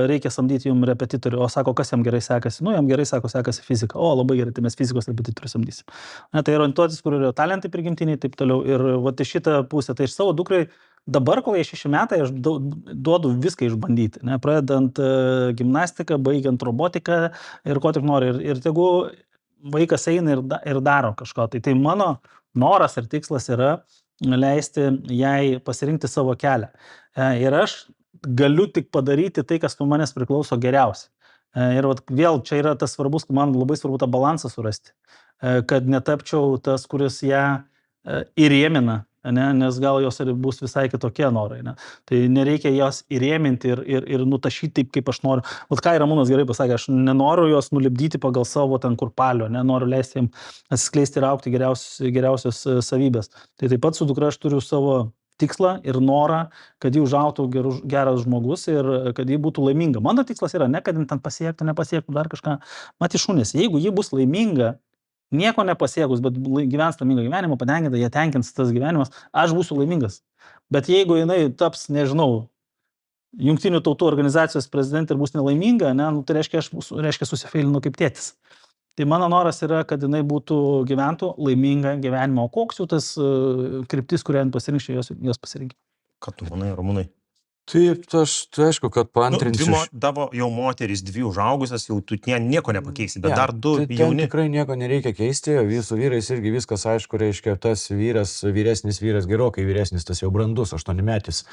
reikia samdyti jums repetitorių, o sako, kas jam gerai sekasi, jam gerai, sako, sekasi fizika, o labai gerai, tai mes fizikos repetitorių samdysim. Tai orientuotis, kur yra talentai prigimtiniai, taip toliau, ir vat iš šitą pusę, tai iš savo dukrai, dabar, kol jie 6 metai, aš duodu viską išbandyti, pradedant gimnastiką, baigiant robotiką ir ko tik nori, ir tegu vaikas eina ir daro kažko. Tai mano noras ir tikslas yra leisti jai pasirinkti savo kelią. Ir aš galiu tik padaryti tai, kas nuo manęs priklauso geriausiai. Ir vėl čia yra tas svarbus, man labai svarbu tą balansą surasti, kad netapčiau tas, kuris ją įrėmina, nes gal jos ir bus visai kitokie norai. Tai nereikia jos įrėminti ir nutašyti taip, kaip aš noriu. Vat ką Ramūnas gerai pasakė, aš nenoriu jos nulipdyti pagal savo ten kurpalio, noriu leisti jiems atsiskleisti ir augti geriausios savybės. Tai taip pat su dukra aš turiu savo tikslą ir norą, kad ji užaugtų geras žmogus ir kad ji būtų laiminga. Mano tikslas yra ne, kad ji ten pasiektų, nepasiektų dar kažką. Mat išūnės, jeigu ji bus laiminga, nieko nepasiekus, bet gyvens laimingą gyvenimą, patenkinta, jie tenkins tas gyvenimas, aš būsiu laimingas. Bet jeigu jinai taps, nežinau, Jungtinių tautų organizacijos prezidentė ir bus nelaiminga, tai reiškia susifeilinu kaip tėtis. Tai mano noras yra, kad jinai gyventų laimingą gyvenimą. O koks jau tas kryptis, kurią pasirinkščiau, jos pasirinkti. Ką tu manai, Ramūnai? Taip, tai aišku, kad paantrinsiu. Tavo jau moteris 2 užaugusias, jau tu nieko nepakeisi, bet dar 2 ten jauni. Tikrai nieko nereikia keisti, su vyrais irgi viskas aišku, reiškia, tas vyresnis vyras, gerokai vyresnis, tas jau brandus, 8-metis,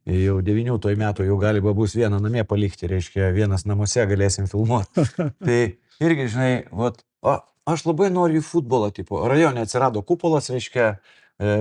jau 9 metų jau gali bus vieną namie palikti, reiškia, vienas namuose galėsim filmuoti. Tai irgi, žinai, aš labai noriu į futbolą, tipo, rajone atsirado kupolas, reiškia,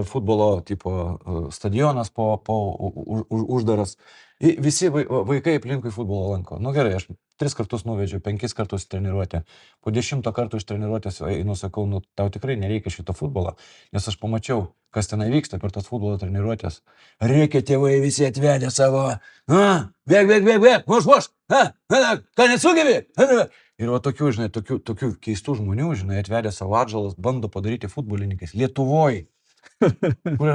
futbolo tipo stadionas uždaras. Visi vaikai aplinkui futbolo lanko. Gerai, aš 3 kartus nuvedžiau, 5 kartus treniruotę. Po 10 kartų iš treniruotės einu, sakau, tau tikrai nereikia šito futbolo, nes aš pamačiau, kas ten vyksta per tas futbolo treniruotės. Reikia tėvai visi atvedę savo, bėg, muš, ką nesugebi? Ir tokių, žinai, tokių keistų žmonių, žinai, atvedę savo atžalas, bando padaryti futbolininkais Lietuvoj.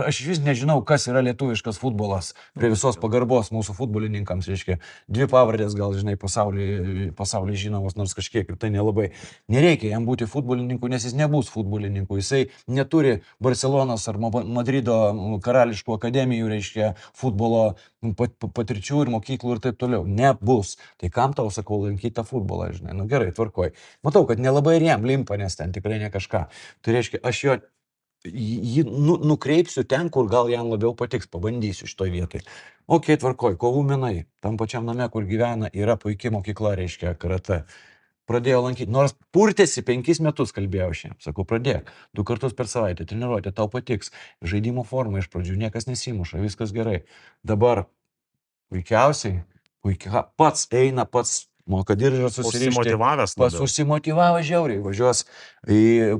Aš vis nežinau, kas yra lietuviškas futbolas, prie visos pagarbos mūsų futbolininkams, reiškia, 2 pavardės gal, žinai, pasaulyje žinomos, nors kažkiek ir tai nelabai. Nereikia jam būti futbolininku, nes jis nebus futbolininku, jisai neturi Barcelonos ar Madrido karališkų akademijų, reiškia, futbolo patirčių ir mokyklų ir taip toliau. Nebus. Tai kam tau sakau lankyti tą futbolą, žinai, gerai, tvarkoj. Matau, kad nelabai ir jam limpa, nes ten tikrai ne kažką. Tai reiškia, aš jį nukreipsiu ten, kur gal jam labiau patiks, pabandysiu šitoj vietoj. Ok, tvarkoj, kovų menai, tam pačiam name, kur gyvena, yra puikiai mokykla, reiškia, karate. Pradėjau lankyti, nors purtėsi 5 metus, kalbėjau šiandien, sakau, pradėk, 2 kartus per savaitę treniruotė, tau patiks, žaidimo forma iš pradžių, niekas nesimuša, viskas gerai. Dabar puikiausiai, pats eina, pats moka diržą susirišti, užsimotyvavęs žiauriai, važiuos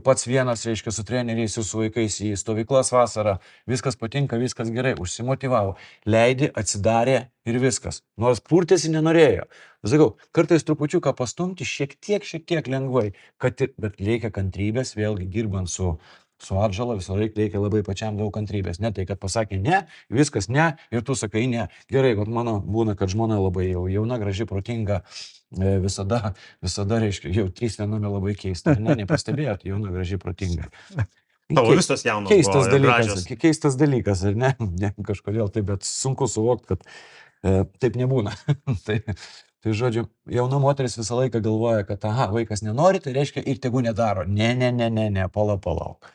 pats vienas, reiškia, su treneriais ir su vaikais į stovyklas vasarą, viskas patinka, viskas gerai, užsimotyvavo, leidi, atsidarė ir viskas, nors purtėsi nenorėjo. Sakau, kartais trupučiuką pastumti šiek tiek lengvai, bet reikia kantrybės, vėlgi dirbant su atžala, visą laiką reikia labai pačiam daug kantrybės. Ne tai, kad pasakė ne, viskas ne, ir tu sakai ne. Gerai, kad mano būna, kad žmona labai jauna, graži, protinga, visada, reiškia, jau 3 viename labai keista. Nepastebėjot, jauna, graži, protinga. Tavo visos jaunos. Keistas dalykas, ar ne? Kažkodėl tai, bet sunku suvokti, kad taip nebūna. Tai žodžiu, jauna moteris visą laiką galvoja, kad vaikas nenori, tai reiškia ir tegu nedaro. Ne, palauk.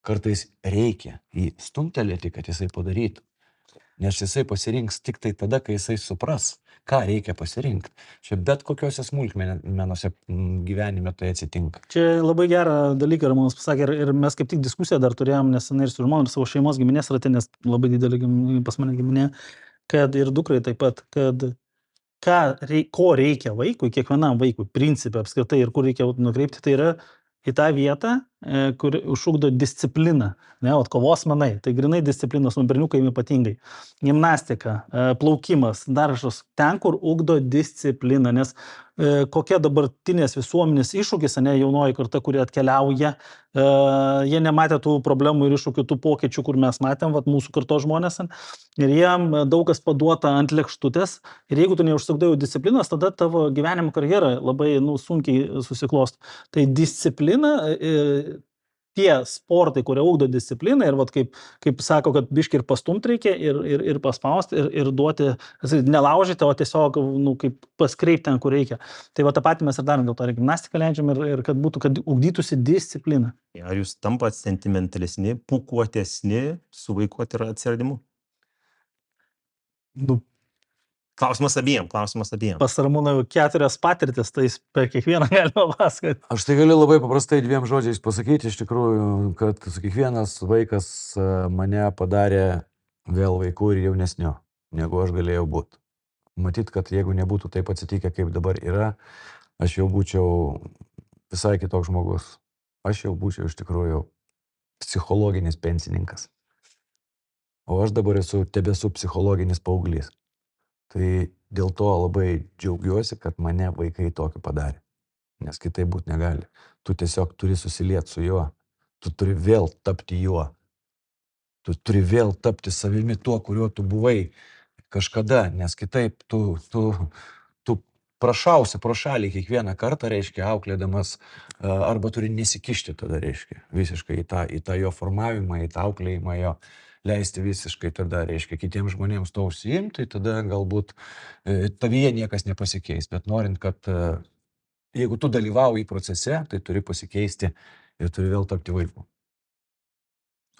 Kartais reikia jį stumtelėti, kad jisai padarytų. Nes jisai pasirinks tik tai tada, kai jisai supras, ką reikia pasirinkti. Čia bet kokiuose smulkmenose gyvenime tai atsitinka. Čia labai gerą dalyką Ramūnas pasakė ir mes kaip tik diskusiją dar turėjom nesenai ir su žmona, ir savo šeimos giminės rate, nes labai didelė pas mane giminė, kad ir dukrai taip pat, kad ko reikia vaikui, kiekvienam vaikui, principė apskritai ir kur reikia nukreipti, tai yra į tą vietą, kur išugdo discipliną, ne, ot kovos menai, tai grinai disciplinos, berniukai ypatingai, gimnastika, plaukimas, daržas, ten, kur ugdo discipliną, nes kokia dabartinės visuomenės iššūkis, ne, jaunoji karta, kurie atkeliauja, jie nematė tų problemų ir iššūkių, tų pokyčių, kur mes matėm, vat, mūsų kartos žmonės, ir jiem daug kas paduota ant lėkštutės, ir jeigu tu neužsukdai disciplinos, tada tavo gyvenimo karjera labai sunkiai susiklosto. Tai disciplina, tie sportai, kurie ugdo discipliną ir vat, kaip sako, kad biški ir pastumti reikia, ir paspausti, ir duoti, nelaužyti, o tiesiog kaip paskreipti ten, kur reikia. Tai va tą patį mes ir darom, dėl to ir gimnastiką leidžiam, ir kad ugdytųsi disciplina. Ar jūs tampat sentimentalesni, pūkuotesni su vaiku atsiradimu? Klausimas abiem. Pas Ramūną 4 patirtis, tai per kiekvieną galima pasakoti. Aš tai galiu labai paprastai 2 žodžiais pasakyti, iš tikrųjų, kad kiekvienas vaikas mane padarė vėl vaikų ir jaunesniu, negu aš galėjau būti. Matyt, kad jeigu nebūtų taip atsitikę, kaip dabar yra, aš jau būčiau visai kitoks žmogus. Aš jau būčiau iš tikrųjų psichologinis pensininkas. O aš dabar tebesu psichologinis paauglys. Tai dėl to labai džiaugiuosi, kad mane vaikai tokį padarė. Nes kitaip būti negali. Tu tiesiog turi susilieti su juo. Tu turi vėl tapti juo. Tu turi vėl tapti savimi tuo, kuriuo tu buvai kažkada. Nes kitaip tu prašausi pro šalį kiekvieną kartą, reiškia, auklėdamas, arba turi nesikišti tada, reiškia, visiškai į tą jo formavimą, į tą auklėjimą jo. Leisti visiškai tada, reiškia, kitiems žmonėms to užsiimti, tai tada galbūt tavyje niekas nepasikeis. Bet norint, kad jeigu tu dalyvauji procese, tai turi pasikeisti ir turi vėl tapti vaiku.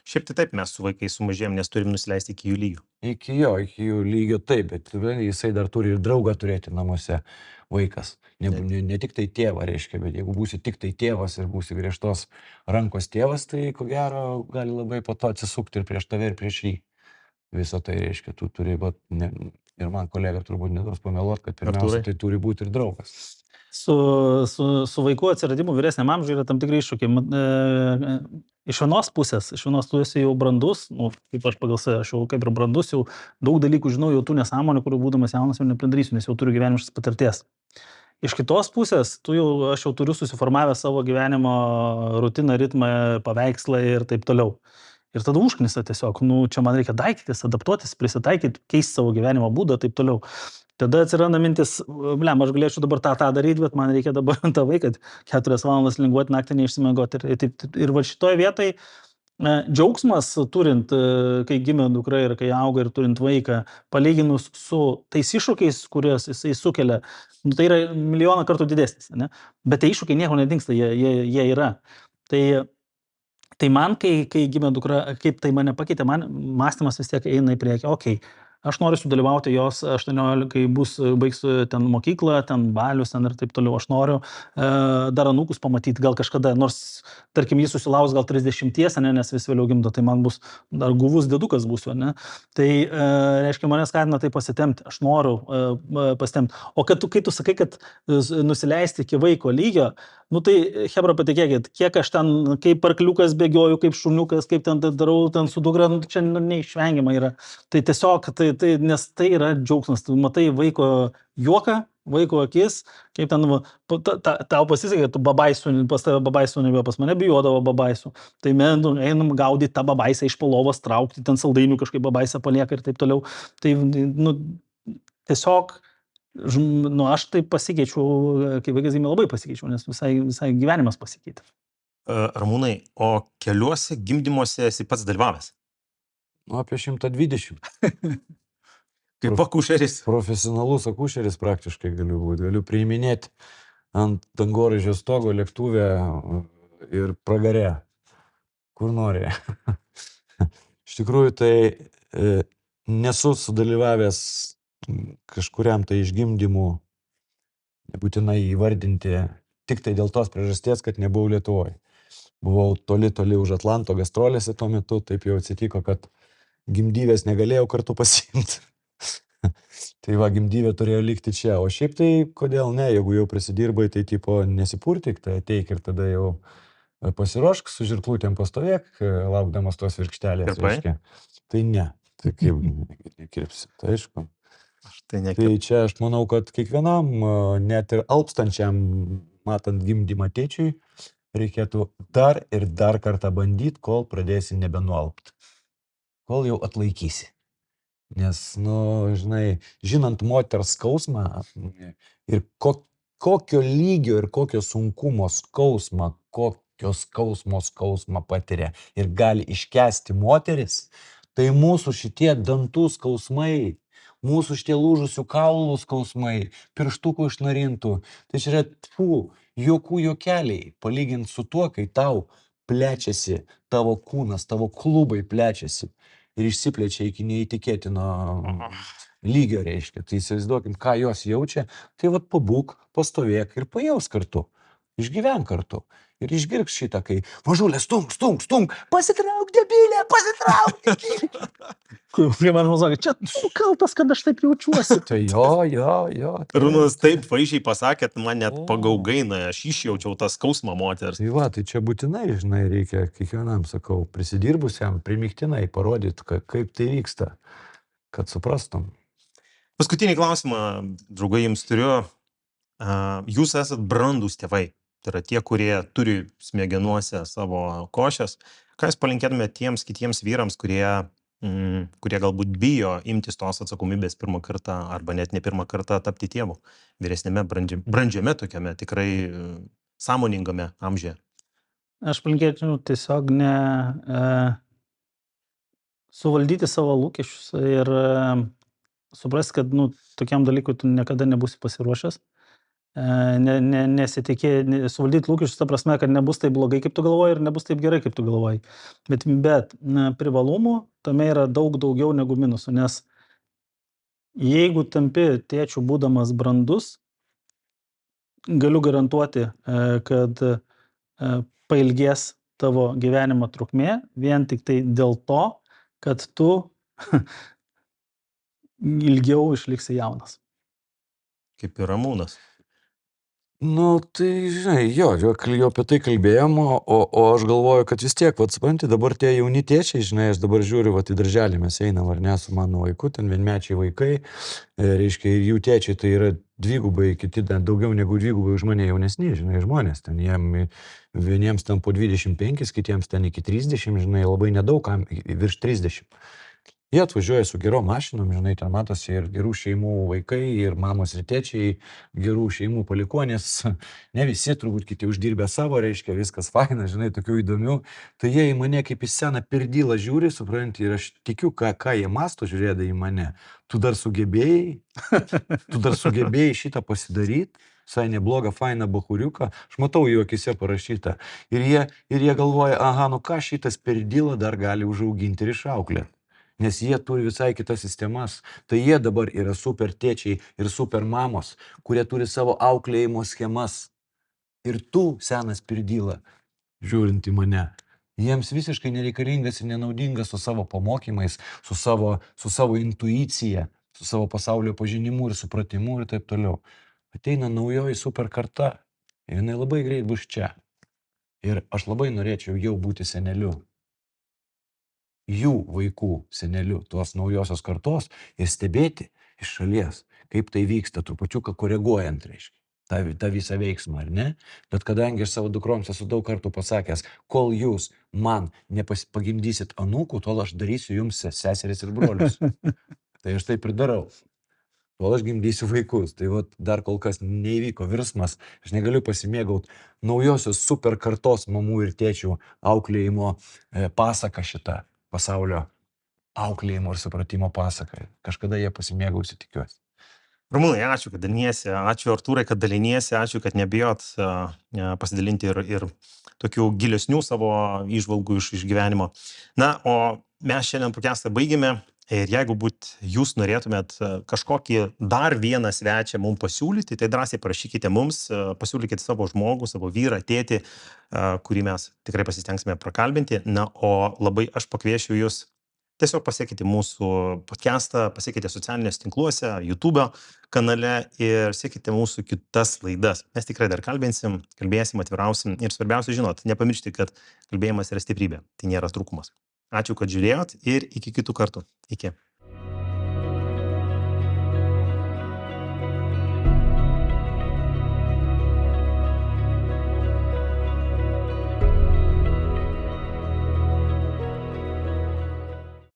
Šiaip tai taip, mes su vaikais sumažėjom, nes turim nusileisti iki jų lygio. Iki jų lygio taip, bet jisai dar turi ir draugą turėti namuose, vaikas. Ne tik tai tėvą, reiškia, bet jeigu būsi tik tai tėvas ir būsi griežtos rankos tėvas, tai ko gero gali labai po to atsisukti ir prieš tave, ir prieš jį. Visą tai reiškia, tu turi, ir man kolega turbūt neduos pameluoti, kad pirmiausia, tai turi būti ir draugas. Su vaikų atsiradimu vyresniam amžiui yra tam tikrai iššūkiai. Iš vienos pusės jau brandus, kaip aš pagal save, aš jau kaip ir brandus, jau daug dalykų žinau, jau tų nesąmonių, kurių būdamas jaunas jau nepridarysiu, nes jau turiu gyvenimiškas patirties. Iš kitos pusės, aš jau turiu susiformavę savo gyvenimo rutiną, ritmą, paveikslą ir taip toliau. Ir tada užknisa tiesiog, čia man reikia daikytis, adaptuotis, prisitaikyti, keisti savo gyvenimo būdą, taip toliau. Tada atsiranda mintis, aš galėčiau dabar tą daryti, bet man reikia dabar tą vaiką 4 valandas linguoti, naktį neišsimiegoti. Ir va šitoje vietoje džiaugsmas turint, kai gimė dukra ir kai auga ir turint vaiką, palyginus su tais iššūkiais, kuriuos jisai sukelia, tai yra milijoną kartų didesnis, ne? Bet tie iššūkiai nieko nedingsta, jie yra. Tai man, kai gimė dukra, kaip tai mane pakeitė, man mąstymas vis tiek eina į priekį. Aš noriu sudalyvauti jos 18, kai baigsiu ten mokyklą, ten balius, ten ir taip toliau. Aš noriu dar anūkus pamatyti gal kažkada, nors, tarkim, jis susilaus gal 30, ne, nes vis vėliau gimdo, tai man bus dar guvus dėdukas būsiu, ne. Tai, reiškia, mane skatina tai pasitemti, aš noriu pasitemti. O kai tu sakai, kad nusileisti iki vaiko lygio, tai, hebra, patikėkit, kiek aš ten, kaip arkliukas bėgioju, kaip šuniukas, kaip ten darau, ten su dukra, čia neišvengiama yra. Tai tiesiog, nes tai yra džiaugsmas, tu matai vaiko juoką, vaiko akis, kaip ten, tau pasisekė, tu babaisų, pas tave babaisų nebėjo, pas mane bijodavo babaisų. Tai einam gaudyti tą babaisą iš palovos, traukti, ten saldainių kažkaip babaisą palieka ir taip toliau. Tai, tiesiog, aš tai pasikeičiau, kai vaikas gimė, labai pasikeičiau, nes visai gyvenimas pasikeitė. Ramūnai, o keliuose gimdymuose esi pats dalyvavęs? Apie 120. Kaip akušeris? Profesionalus akušeris praktiškai galiu būti. Galiu priiminėti ant dangoraižio stogo, lėktuve ir pragare, kur nori. Iš tikrųjų, tai nesu sudalyvavęs kažkuriam tai išgimdymų, nebūtinai įvardinti, tik tai dėl tos priežasties, kad nebuvau Lietuvoje. Buvau toli už Atlanto gastrolėse tuo metu, taip jau atsitiko, kad gimdyvės negalėjau kartu pasiimti. Tai va, gimdyvė turėjo likti čia, o šiaip tai kodėl ne, jeigu jau prisidirbai, tai tipo nesipurtik, tai ateik ir tada jau pasiruošk, su žirklutėm pastovėk, laukdamas tos virkštelės. Kirpai? Reiškia. Tai ne. Tai kaip nekirpsi, tai aišku. Aš tai Tai nekirp. čia aš manau, kad kiekvienam, net ir alpstančiam, matant gimdymą tėčiui, reikėtų dar ir dar kartą bandyti, kol pradėsi nebenualpt. Kol jau atlaikysi. Nes, žinai, žinant moters skausmą ir kokio lygio ir kokio sunkumo skausmą, skausmą patiria ir gali iškęsti moteris, tai mūsų šitie dantų skausmai, mūsų šitie lūžusių kaulų skausmai, pirštukų išnarintų, tai čia yra juokų juokeliai, palyginti su tuo, kai tau plečiasi tavo kūnas, tavo klubai plečiasi ir išsiplečia iki neįtikėtino lygio, reiškia. Tai įsivaizduokim, ką jos jaučia, tai vat pabūk, pastovėk ir pajaus kartu, išgyvenk kartu. Ir išgirk šitą, kai mažulė, stunk, pasitrauk, debilė, pasitrauk. Kai man sakė, čia tu kaltas, kad aš taip jaučiuosi. Tai jo. Runas taip vaizdžiai pasakėt, man net O. pagaugaina, aš išjaučiau tą skausmą moters. Tai va, tai čia būtinai, žinai, reikia kiekvienam, sakau, prisidirbusiam, primiktinai parodyti, kaip tai vyksta, kad suprastum. Paskutinį klausimą, draugai, jums turiu. Jūs esat brandūs tėvai. Tai yra tie, kurie turi smegenuose savo košės. Ką jūs palinkėtumėte tiems kitiems vyrams, kurie galbūt bijo imtis tos atsakomybės pirmą kartą arba net ne pirmą kartą tapti tėvu vyresnėme, brandžiame tokiame, tikrai sąmoningame amžiuje? Aš palinkėčiau tiesiog suvaldyti savo lūkesčius ir suprasti, kad tokiam dalykui tu niekada nebūsi pasiruošęs. Suvaldyti lūkesčius ta prasme, kad nebus taip blogai, kaip tu galvoji, ir nebus taip gerai, kaip tu galvoji. Bet privalumų tame yra daug daugiau negu minusų, nes jeigu tampi tėčiu būdamas brandus, galiu garantuoti, kad pailgės tavo gyvenimo trukmė vien tik tai dėl to, kad tu ilgiau išliksi jaunas. Kaip ir Ramūnas. Tai žinai, jo apie tai kalbėjom, o aš galvoju, kad vis tiek, supranti, dabar tie jauni tėčiai, žinai, aš dabar žiūriu, į darželį mes einam, ar ne, su mano vaiku, ten vienmečiai vaikai, reiškia, ir jų tėčiai tai yra dvigubai, kiti daugiau negu dvigubai už mane jaunesni, žinai, žmonės, ten vieniems ten po 25, kitiems ten iki 30, žinai, labai nedaug, virš 30. Jie atvažiuoja su gerom mašinom, žinai, ten matosi ir gerų šeimų vaikai, ir mamos ir tėčiai, gerų šeimų palikuonės, ne visi, turbūt kiti uždirbę savo, reiškia, viskas faina, žinai, tokių įdomių. Tai jie į mane kaip į seną pirdylą žiūri, supranti, ir aš tikiu, ką jie masto žiūrėdami į mane. Tu dar sugebėjai šitą pasidaryti, visai neblogą, fainą bachuriuką, aš matau jų akise parašyta. Ir jie galvoja, aha, ką šitas pirdylą dar gali užauginti ir išauklėti. Nes jie turi visai kitas sistemas. Tai jie dabar yra super tėčiai ir super mamos, kurie turi savo auklėjimo schemas. Ir tu, senas pirdyla, žiūrint į mane, jiems visiškai nereikalingas ir nenaudingas su savo pamokymais, su savo intuicija, su savo pasaulio pažinimu ir supratimu ir taip toliau. Ateina naujoji super karta ir jinai labai greit bus čia. Ir aš labai norėčiau jau būti seneliu. Jų vaikų seneliu, tos naujosios kartos, ir stebėti iš šalies, kaip tai vyksta, trupučiuką koreguojant, reiškia, tą visą veiksmą, ar ne? Bet kadangi aš savo dukroms esu daug kartų pasakęs, kol jūs man nepagimdysit anūkų, tol aš darysiu jums seseris ir brolius. Tai aš taip ir darau. Tol aš gimdysiu vaikus. Tai dar kol kas neįvyko virsmas. Aš negaliu pasimėgauti naujosios super kartos mamų ir tėčių auklėjimo pasaką šitą. Pasaulio auklėjimo ir supratimo pasaką. Kažkada jie pasimėgausi, tikiuosi. Ramūnai, ačiū, kad daliniesi, ačiū Artūrai, kad daliniesi, ačiū, kad nebijot pasidalinti ir tokių gilesnių savo įžvalgų iš gyvenimo. Na, o mes šiandien podcastą baigėme ir jeigu jūs norėtumėt kažkokį dar vieną svečią mums pasiūlyti, tai drąsiai parašykite mums, pasiūlykite savo žmogų, savo vyrą, tėtį, kurį mes tikrai pasistengsime prakalbinti. Na, o labai aš pakviešiu jūs Tiesiog pasiekite mūsų podcastą, pasiekite socialinės tinkluose, YouTube kanale ir sekite mūsų kitas laidas. Mes tikrai dar kalbėsim, atvirausim ir svarbiausia žinot, nepamiršti, kad kalbėjimas yra stiprybė, tai nėra trūkumas. Ačiū, kad žiūrėjot ir iki kitų kartų. Iki.